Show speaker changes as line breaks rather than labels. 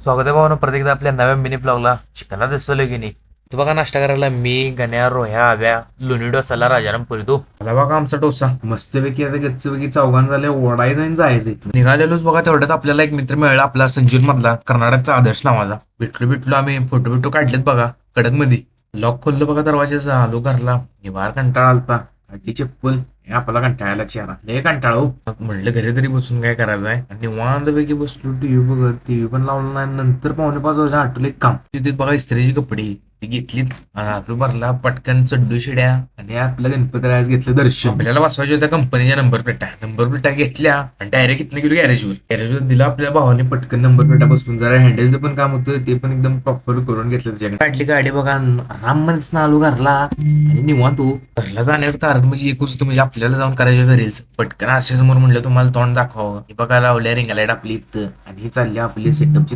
स्वागत आहे भावानं प्रत्येकदा आपल्या नव्या मिनी ब्लॉगला शिकायला दिसतोय की नाही. तू बघा नाश्ता करायला मी गण्या रोह्या आव्या लोणी डोसाला राजारामपुरी तू
मला बघा आमचा डोसा मस्तपैकी आता गच्चपैकी चौघान झाले ओढायचं आणि जायचं इथं. निघालेलोच बघा तेवढ्यात आपल्याला एक मित्र मिळाला आपला संजीव मधला कर्नाटकचा आदर्श नावाचा. भेटलो आम्ही फोटो बिटो काढलेत बघा कडक मध्ये. लॉक खोललो बघा दरवाजाचा आलो घरला. निवार कंटाळा आलता अड्डी चप्पल हे आपला कंटाळायला चेहरा लय कंटाळा हो. म्हणलं घरी तरी बसून काय करायचं आहे आणि निवांतपैकी बसलो टीव्ही बघत टीव्ही पण लावलं नाही. नंतर 4:45 वाजता आठवलं एक काम तिथे बघा इस्त्रीची कपडे ती घेतलीत आणि आपलं भरला पटकन चड्डू शिड्या आणि आपलं गणपती घेतलं दर्शन. आपल्याला बसवायच्या होत्या कंपनीच्या नंबर प्लेटा घेतल्या आणि डायरेक्ट इथनं गेलो गॅरेजवर दिला आपल्या भावाने पटकन नंबर प्लेटा बसून. जरा हँडलचं पण काम होतं ते पण एकदम प्रॉपर करून घेतलं त्याच्याकडे. काढली गाडी बघा आराम मध्ये आलो घरला आणि निवांत घरला जाण्याचं कारण म्हणजे एकच होतं म्हणजे आपल्याला जाऊन करायचं रील्स. पटकन आरशासमोर म्हणलं तुम्हाला तोंड दाखवावं. हे बघा लावल्या रिंग लाईट आपली इथं आणि ही चालली आपली सेटअपची